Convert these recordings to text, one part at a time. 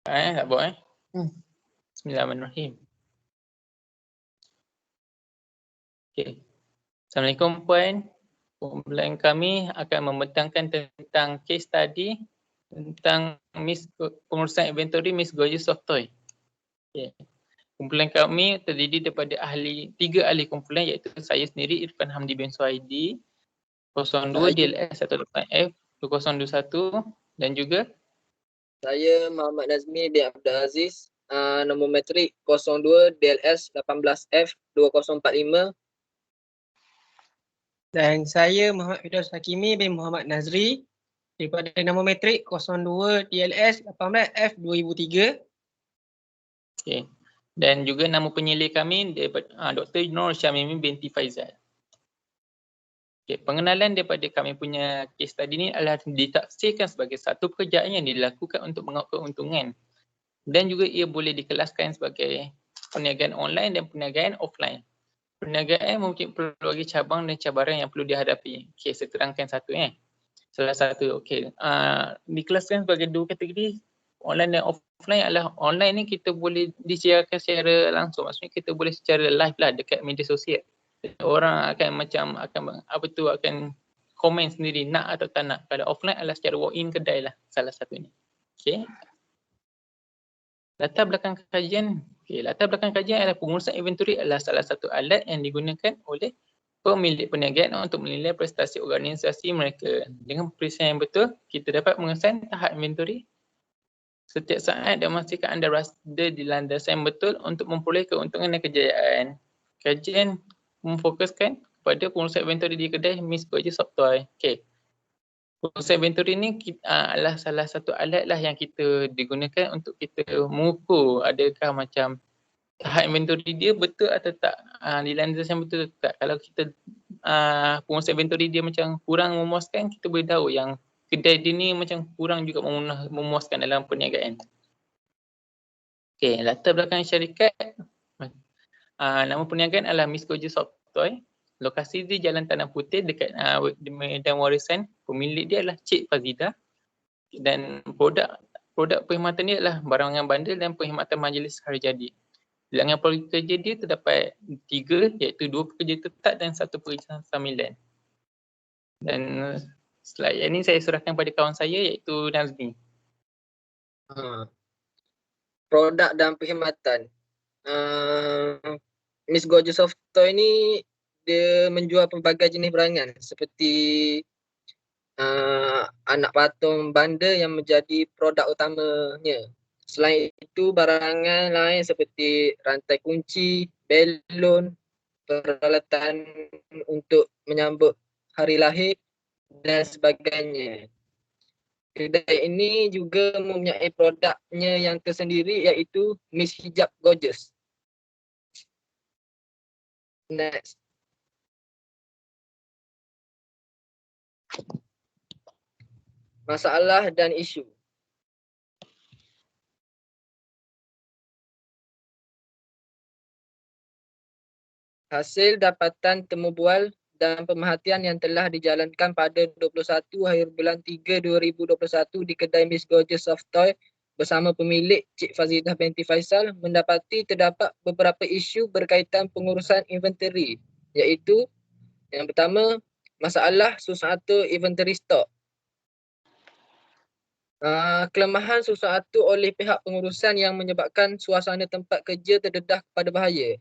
Tak buat Bismillahirrahmanirrahim. Okay. Assalamualaikum Puan. Kumpulan kami akan membentangkan tentang case study tentang pengurusan inventory Miss Gorgeous of Toy. Okay. Kumpulan kami terdiri daripada tiga ahli kumpulan iaitu saya sendiri Irfan Hamdi bin Suhaidi, 02 DLS 18F 2021 dan juga saya Muhammad Nazmi bin Abdul Aziz, nombor metrik 02 DLS 18F 2045. Dan saya Muhammad Firdaus Hakimi bin Muhammad Nazri daripada nombor metrik 02 DLS 18F 2003. Okay. Dan juga nama penyelidik kami Dr. Nur Syamimi binti Faizal. Okay. Pengenalan daripada kami punya case study ni adalah ditafsirkan sebagai satu pekerjaan yang dilakukan untuk mengaup keuntungan dan juga ia boleh dikelaskan sebagai perniagaan online dan perniagaan offline. Perniagaan mungkin perlu lagi cabang dan cabaran yang perlu dihadapi. Okay, saya terangkan satu Salah satu, dikelaskan sebagai dua kategori. Online dan offline adalah online ni kita boleh disiarkan secara langsung. Maksudnya kita boleh secara live lah dekat media sosial. Orang akan akan komen sendiri nak atau tak nak. Kalau offline adalah secara walk-in kedai lah salah satunya. Okay. Latar belakang kajian adalah pengurusan inventory adalah salah satu alat yang digunakan oleh pemilik perniagaan untuk menilai prestasi organisasi mereka. Dengan peperiksaan yang betul, kita dapat mengesan tahap inventory setiap saat dan memastikan anda berada di landasan betul untuk memperoleh keuntungan dan kejayaan. Kajian memfokuskan kepada pengurusan inventory di kedai Miss Gorgeous of Toy. Okay. Pengurusan inventory ni adalah salah satu alat lah yang kita digunakan untuk kita mengukur adakah macam tahap inventory dia betul atau tak, di landasan betul atau tak. Kalau kita pengurusan inventory dia macam kurang memuaskan, kita boleh tahu yang kedai dia ni macam kurang juga memuaskan dalam perniagaan. Okay, latar belakang syarikat. Nama perniagaan adalah Miss Gorgeous of Toy. Lokasi di Jalan Tanah Putih dekat Medan Warisan. Pemilik dia adalah Cik Fazidah. Dan produk perkhidmatan dia adalah barangan bandel dan perkhidmatan majlis hari jadi. Bilangan pekerja dia terdapat 3 iaitu 2 pekerja tetap dan 1 pekerja sambilan. Dan slide ini saya serahkan pada kawan saya iaitu Nazmi. Produk dan perkhidmatan. Miss Gorgeous of Toy ni dia menjual pelbagai jenis barangan seperti anak patung bandar yang menjadi produk utamanya. Selain itu, barangan lain seperti rantai kunci, belon, peralatan untuk menyambut hari lahir dan sebagainya. Kedai ini juga mempunyai produknya yang tersendiri iaitu Miss Hijab Gorgeous. Next. Masalah dan isu. Hasil dapatan temu bual dan pemerhatian yang telah dijalankan pada 21 hari bulan 3 2021 di kedai Miss Gorgeous of Toy bersama pemilik Cik Fazidah binti Faisal mendapati terdapat beberapa isu berkaitan pengurusan inventory, iaitu yang pertama, masalah susunan inventory stok. Kelemahan susunan oleh pihak pengurusan yang menyebabkan suasana tempat kerja terdedah kepada bahaya.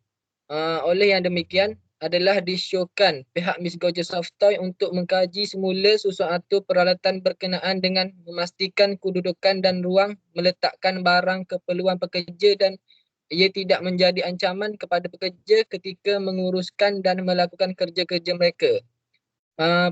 Oleh yang demikian adalah disyorkan pihak Miss Gorgeous of Toy untuk mengkaji semula susunan peralatan berkenaan dengan memastikan kedudukan dan ruang meletakkan barang keperluan pekerja dan ia tidak menjadi ancaman kepada pekerja ketika menguruskan dan melakukan kerja-kerja mereka.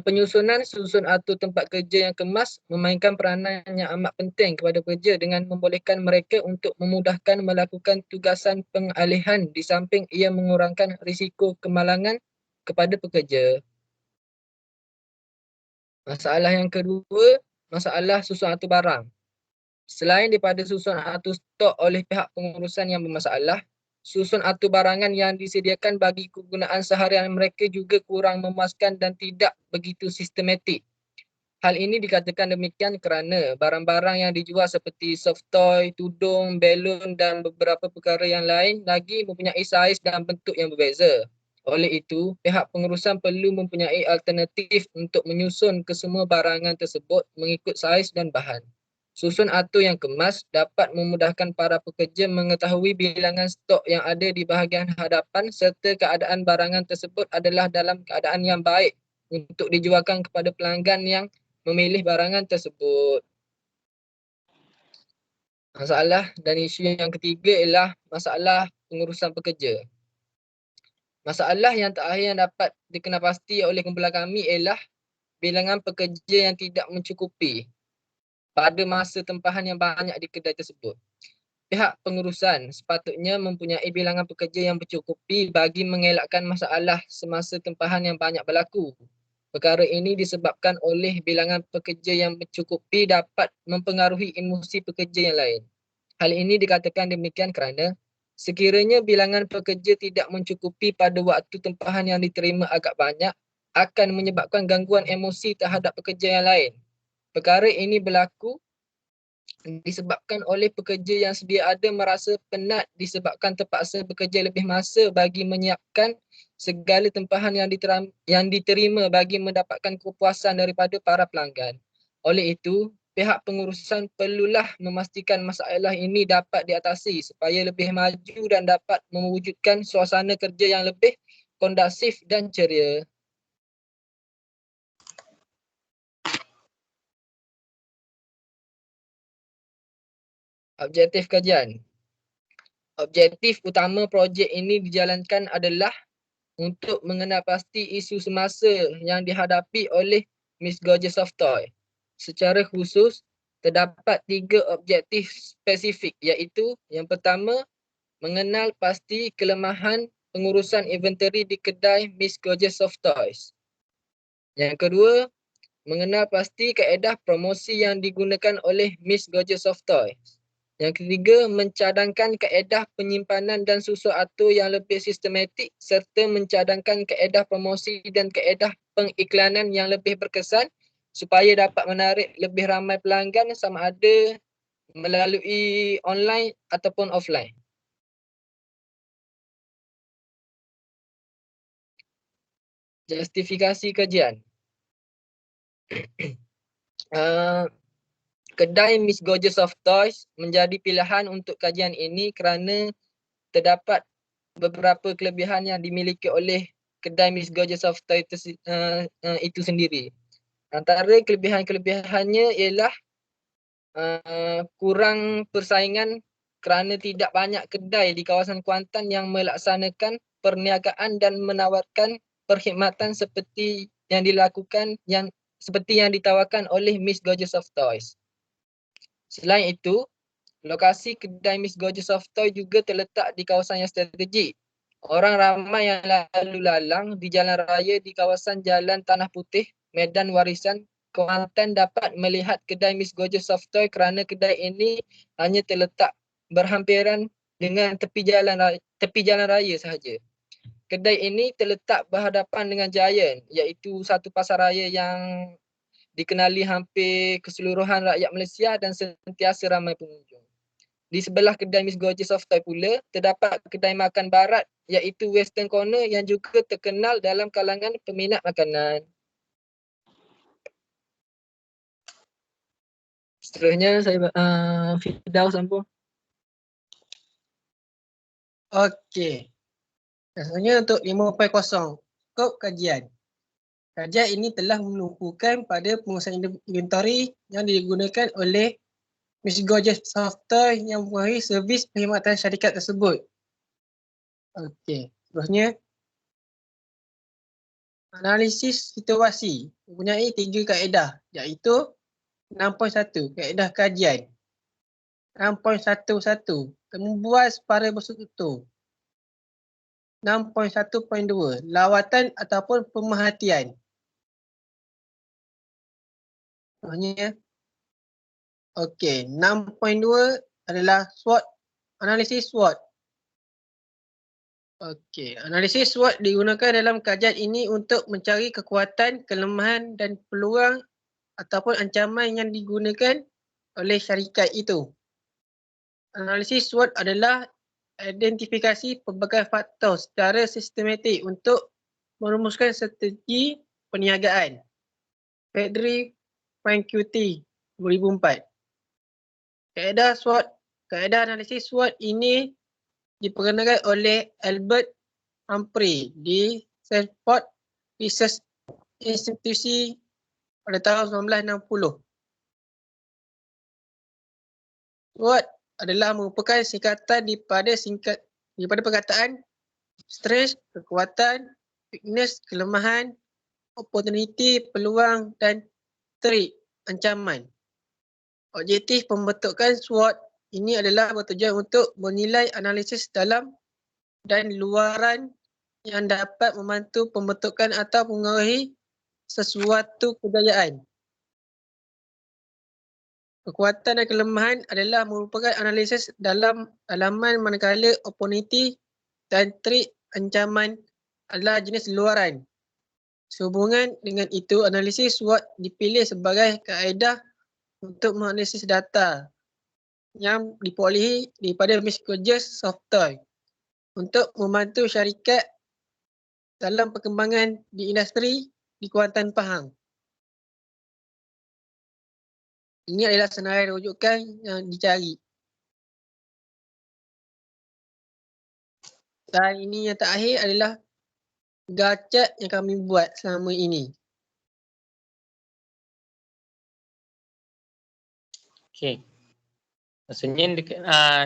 Penyusunan susun atur tempat kerja yang kemas memainkan peranan yang amat penting kepada pekerja dengan membolehkan mereka untuk memudahkan melakukan tugasan pengalihan di samping ia mengurangkan risiko kemalangan kepada pekerja. Masalah yang kedua, masalah susun atur barang. Selain daripada susun atur stok oleh pihak pengurusan yang bermasalah, susun atur barangan yang disediakan bagi kegunaan seharian mereka juga kurang memuaskan dan tidak begitu sistematik. Hal ini dikatakan demikian kerana barang-barang yang dijual seperti soft toy, tudung, belon dan beberapa perkara yang lain lagi mempunyai saiz dan bentuk yang berbeza. Oleh itu, pihak pengurusan perlu mempunyai alternatif untuk menyusun kesemua barangan tersebut mengikut saiz dan bahan. Susun atur yang kemas dapat memudahkan para pekerja mengetahui bilangan stok yang ada di bahagian hadapan serta keadaan barangan tersebut adalah dalam keadaan yang baik untuk dijualkan kepada pelanggan yang memilih barangan tersebut. Masalah dan isu yang ketiga ialah masalah pengurusan pekerja. Masalah yang terakhir yang dapat dikenalpasti oleh kumpulan kami ialah bilangan pekerja yang tidak mencukupi pada masa tempahan yang banyak di kedai tersebut. Pihak pengurusan sepatutnya mempunyai bilangan pekerja yang mencukupi bagi mengelakkan masalah semasa tempahan yang banyak berlaku. Perkara ini disebabkan oleh bilangan pekerja yang mencukupi dapat mempengaruhi emosi pekerja yang lain. Hal ini dikatakan demikian kerana sekiranya bilangan pekerja tidak mencukupi pada waktu tempahan yang diterima agak banyak, akan menyebabkan gangguan emosi terhadap pekerja yang lain. Perkara ini berlaku disebabkan oleh pekerja yang sedia ada merasa penat disebabkan terpaksa bekerja lebih masa bagi menyiapkan segala tempahan yang diterima bagi mendapatkan kepuasan daripada para pelanggan. Oleh itu, pihak pengurusan perlulah memastikan masalah ini dapat diatasi supaya lebih maju dan dapat mewujudkan suasana kerja yang lebih kondusif dan ceria. Objektif kajian. Objektif utama projek ini dijalankan adalah untuk mengenal pasti isu semasa yang dihadapi oleh Miss Gorgeous Soft Toy. Secara khusus, terdapat 3 objektif spesifik iaitu yang pertama, mengenal pasti kelemahan pengurusan inventory di kedai Miss Gorgeous Soft Toys. Yang kedua, mengenal pasti kaedah promosi yang digunakan oleh Miss Gorgeous Soft Toys. Yang ketiga, mencadangkan kaedah penyimpanan dan susun atur yang lebih sistematik serta mencadangkan kaedah promosi dan kaedah pengiklanan yang lebih berkesan supaya dapat menarik lebih ramai pelanggan sama ada melalui online ataupun offline. Justifikasi kajian. Kedai Miss Gorgeous Soft Toys menjadi pilihan untuk kajian ini kerana terdapat beberapa kelebihan yang dimiliki oleh kedai Miss Gorgeous Soft Toys itu sendiri. Antara kelebihan-kelebihannya ialah kurang persaingan kerana tidak banyak kedai di kawasan Kuantan yang melaksanakan perniagaan dan menawarkan perkhidmatan seperti yang ditawarkan oleh Miss Gorgeous Soft Toys. Selain itu, lokasi kedai Miss Gorgeous Soft Toy juga terletak di kawasan yang strategik. Orang ramai yang lalu lalang di jalan raya di kawasan Jalan Tanah Putih, Medan Warisan, Kuantan dapat melihat kedai Miss Gorgeous Soft Toy kerana kedai ini hanya terletak berhampiran dengan tepi jalan raya sahaja. Kedai ini terletak berhadapan dengan Giant, iaitu satu pasar raya yang dikenali hampir keseluruhan rakyat Malaysia dan sentiasa ramai pengunjung. Di sebelah kedai Miss Gorgeous Soft Toy pula, terdapat kedai makan barat iaitu Western Corner yang juga terkenal dalam kalangan peminat makanan. Seterusnya saya Firdaus sambung. Okey. Rasanya untuk 5.0, skop kajian. Kajian ini telah menumpukan pada pengurusan inventory yang digunakan oleh Miss Gorgeous Soft Toy yang mempunyai servis perkhidmatan syarikat tersebut. Okey, seterusnya analisis situasi mempunyai 3 kaedah iaitu 6.1 kaedah kajian, 6.11 membuat separa berstruktur, 6.1.2 lawatan ataupun pemerhatian. Seterusnya okey, 6.2 adalah SWOT, analisis SWOT. Okey, analisis SWOT digunakan dalam kajian ini untuk mencari kekuatan, kelemahan dan peluang ataupun ancaman yang digunakan oleh syarikat itu. Analisis SWOT adalah identifikasi pelbagai faktor secara sistematik untuk merumuskan strategi perniagaan. Frederick Frankuti 2004. Kaedah analisis SWOT ini diperkenalkan oleh Albert Humphrey di Stanford Research Institute pada tahun 1960. SWOT adalah merupakan singkatan daripada perkataan strength, kekuatan, weakness, kelemahan, opportunity, peluang dan threat, ancaman. Objektif pembentukan SWOT ini adalah bertujuan untuk menilai analisis dalam dan luaran yang dapat membantu pembentukan atau mengaruhi sesuatu kejayaan. Kekuatan dan kelemahan adalah merupakan analisis dalam halaman manakala opportunity dan threat, ancaman adalah jenis luaran. Sehubungan dengan itu, analisis SWOT dipilih sebagai kaedah untuk menganalisis data yang diperolehi daripada Microsoft untuk membantu syarikat dalam perkembangan di industri di Kuantan Pahang. Ini adalah senarai rujukan yang dicari. Dan ini yang terakhir adalah gacet yang kami buat selama ini. Okey. Maksudnya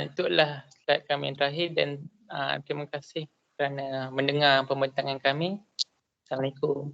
itulah slide kami yang terakhir dan terima kasih kerana mendengar pembincangan kami. Assalamualaikum.